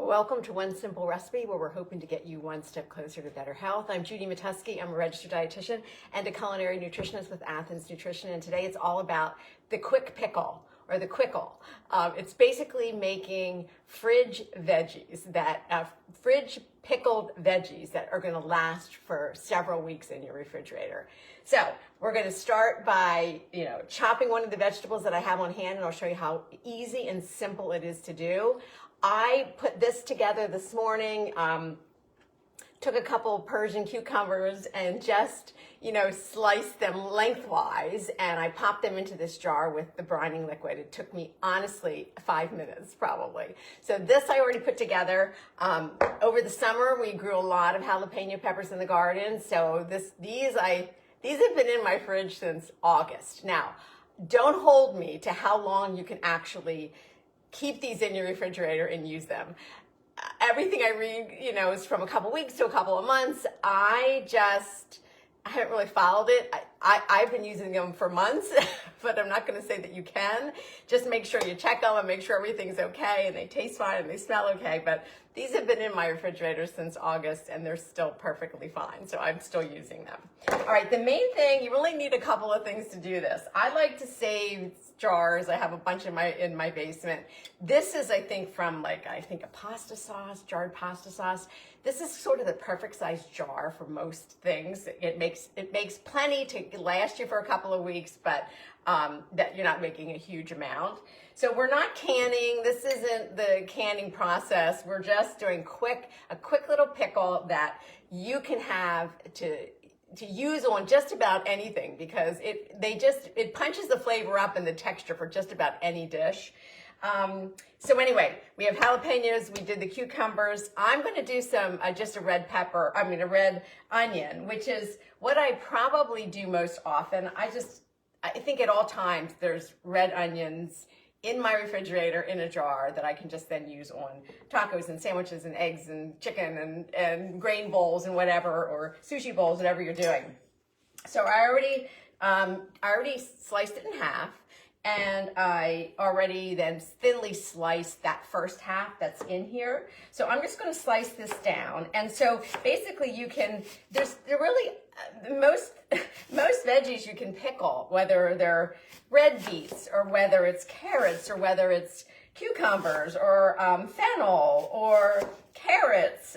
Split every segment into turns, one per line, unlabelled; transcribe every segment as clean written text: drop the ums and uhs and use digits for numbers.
Welcome to One Simple Recipe, where we're hoping to get you one step closer to better health. I'm Judy Matusky. I'm a registered dietitian and a culinary nutritionist with Athens Nutrition, and today it's all about the quick pickle, or the quickle. It's basically making fridge pickled veggies that are going to last for several weeks in your refrigerator. So we're going to start by, chopping one of the vegetables that I have on hand, and I'll show you how easy and simple it is to do. I put this together this morning. Took a couple Persian cucumbers and just, sliced them lengthwise, and I popped them into this jar with the brining liquid. It took me, honestly, 5 minutes probably. So this I already put together. Over the summer, we grew a lot of jalapeno peppers in the garden. So these have been in my fridge since August. Now, don't hold me to how long you can actually keep these in your refrigerator and use them. Everything I read, is from a couple weeks to a couple of months. I haven't really followed it. I've been using them for months, but I'm not going to say that you can. Just make sure you check them and make sure everything's okay and they taste fine and they smell okay. But these have been in my refrigerator since August and they're still perfectly fine. So I'm still using them. All right, the main thing, you really need a couple of things to do this. I like to save jars. I have a bunch in my basement. This is, I think, from a pasta sauce, jarred pasta sauce. This is sort of the perfect size jar for most things. It makes plenty to last you for a couple of weeks, but that you're not making a huge amount. So we're not canning. This isn't the canning process. We're just doing a quick little pickle that you can have to use on just about anything, because it punches the flavor up and the texture for just about any dish. So anyway, we have jalapenos, we did the cucumbers. I'm going to do some, just a red onion, which is what I probably do most often. I think at all times there's red onions in my refrigerator in a jar that I can just then use on tacos and sandwiches and eggs and chicken and grain bowls and whatever, or sushi bowls, whatever you're doing. So I already sliced it in half, and I already then thinly sliced that first half that's in here. So I'm just going to slice this down. And so basically most veggies you can pickle, whether they're red beets or whether it's carrots or whether it's cucumbers or fennel or carrots.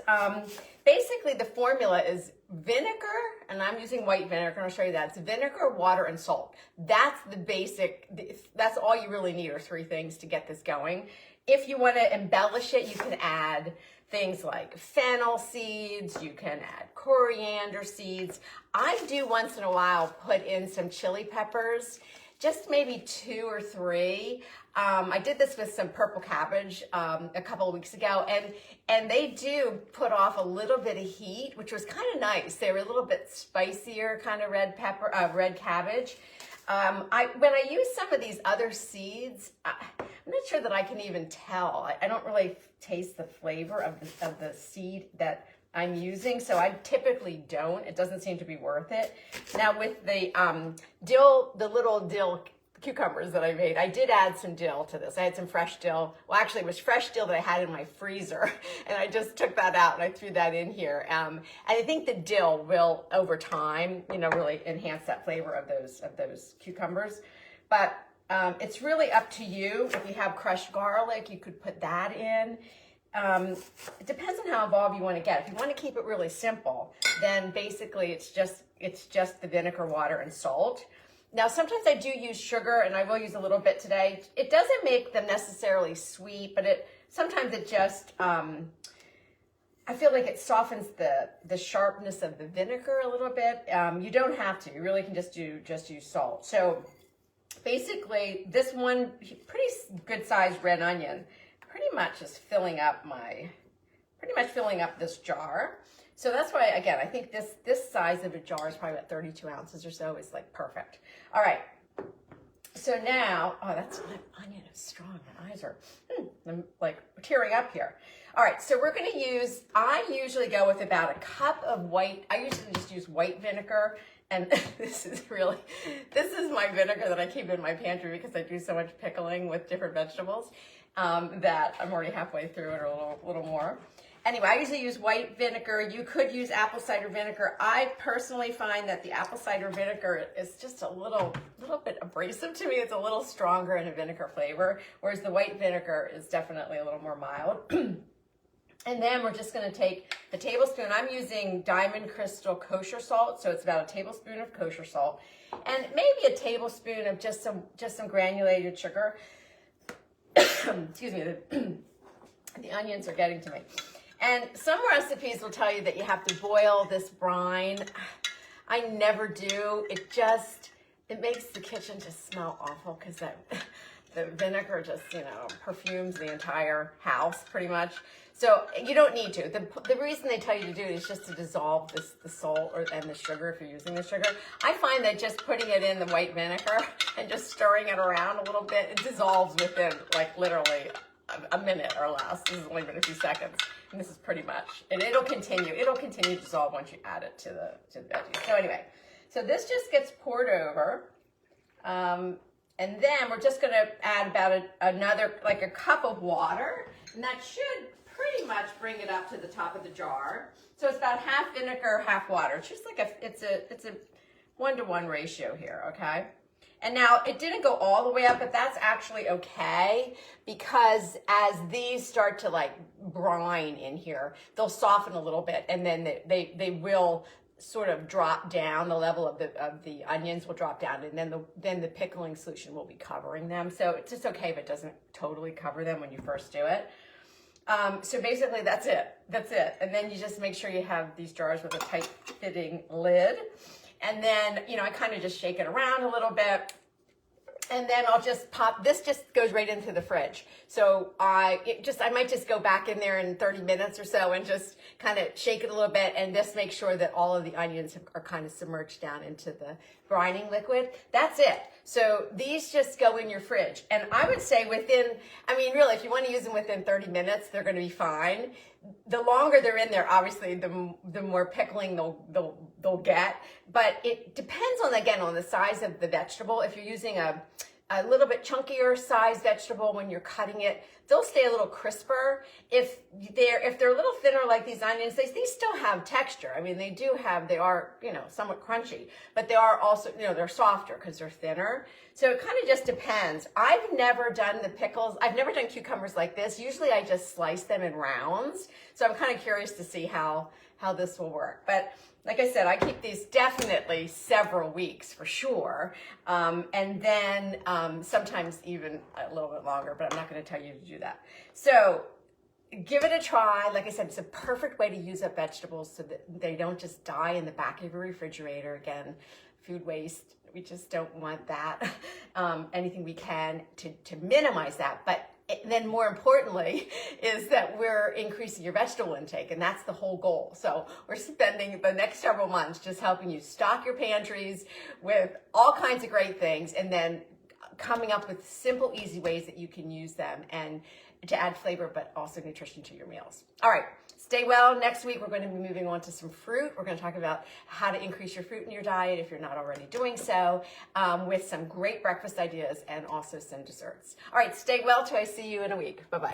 Basically the formula is vinegar, and I'm using white vinegar, and I'll show you that. It's vinegar, water, and salt. That's the basic, that's all you really need, are three things to get this going. If you want to embellish it, you can add things like fennel seeds, you can add coriander seeds. I do once in a while put in some chili peppers, just maybe 2 or 3. I did this with some purple cabbage a couple of weeks ago, and they do put off a little bit of heat, which was kind of nice. They were a little bit spicier, kind of red cabbage. When I use some of these other seeds, I'm not sure that I can even tell. I don't really taste the flavor of the seed that I'm using, so I typically don't. It doesn't seem to be worth it. Now with the little dill cucumbers that I made, I did add some dill to this. I had some fresh dill. Well, actually, it was fresh dill that I had in my freezer, and I just took that out and I threw that in here. And I think the dill will, over time, really enhance that flavor of those cucumbers. But it's really up to you. If you have crushed garlic, you could put that in. It depends on how involved you want to get. If you want to keep it really simple, then basically it's just the vinegar, water, and salt. Now, sometimes I do use sugar, and I will use a little bit today. It doesn't make them necessarily sweet, but sometimes it just, I feel like it softens the sharpness of the vinegar a little bit. You don't have to. You really can just use salt. So basically, this one pretty good sized red onion pretty much is filling up this jar. So that's why, again, I think this size of a jar is probably about 32 ounces or so. It's like perfect. All right. So now, that onion is strong. My eyes are, I'm like tearing up here. All right, so we're going to use, I usually go with about a cup of white, I usually just use white vinegar, and this is my vinegar that I keep in my pantry because I do so much pickling with different vegetables. that I'm already halfway through it, or a little more. Anyway, I usually use white vinegar. You could use apple cider vinegar. I personally find that the apple cider vinegar is just a little bit abrasive to me. It's a little stronger in a vinegar flavor, whereas the white vinegar is definitely a little more mild. And then we're just going to take the tablespoon. I'm using Diamond Crystal kosher salt, so it's about a tablespoon of kosher salt, and maybe a tablespoon of just some granulated sugar. Excuse me, the onions are getting to me. And some recipes will tell you that you have to boil this brine. I never do. It makes the kitchen just smell awful because the vinegar just, perfumes the entire house pretty much. So you don't need to. The reason they tell you to do it is just to dissolve the salt and the sugar if you're using the sugar. I find that just putting it in the white vinegar and just stirring it around a little bit, it dissolves within like literally a minute or less. This has only been a few seconds, and this is pretty much, and it'll continue to dissolve once you add it to the veggies. So anyway, so this just gets poured over, and then we're just gonna add about another, like a cup of water, and that should pretty much bring it up to the top of the jar. So it's about half vinegar, half water. It's just like it's a 1-to-1 ratio here, okay? And now it didn't go all the way up, but that's actually okay, because as these start to like brine in here, they'll soften a little bit, and then they will sort of drop down. The level of the onions will drop down, and then the pickling solution will be covering them. So it's just okay if it doesn't totally cover them when you first do it. So basically that's it. And then you just make sure you have these jars with a tight fitting lid. And then, I kind of just shake it around a little bit, and then I'll just pop, this just goes right into the fridge. So I might just go back in there in 30 minutes or so and just kind of shake it a little bit and just make sure that all of the onions are kind of submerged down into the brining liquid. That's it. So these just go in your fridge. And I would say really, if you want to use them within 30 minutes, they're going to be fine. The longer they're in there, obviously, the more pickling they'll get. But it depends on the size of the vegetable. If you're using a little bit chunkier size vegetable, when you're cutting it, they'll stay a little crisper. If they're a little thinner like these onions, these still have texture. I mean, they are somewhat crunchy, but they are also, they're softer because they're thinner. So it kind of just depends. I've never done the pickles. I've never done cucumbers like this. Usually I just slice them in rounds. So I'm kind of curious to see how this will work. But like I said, I keep these definitely several weeks for sure. And then sometimes even a little bit longer, but I'm not going to tell you to do that. So give it a try. Like I said, it's a perfect way to use up vegetables so that they don't just die in the back of your refrigerator. Again, food waste, we just don't want that. Anything we can to minimize that. But then more importantly is that we're increasing your vegetable intake, and that's the whole goal. So we're spending the next several months just helping you stock your pantries with all kinds of great things, and then coming up with simple, easy ways that you can use them and to add flavor, but also nutrition to your meals. All right, stay well. Next week, we're going to be moving on to some fruit. We're going to talk about how to increase your fruit in your diet if you're not already doing so, with some great breakfast ideas and also some desserts. All right, stay well till I see you in a week. Bye-bye.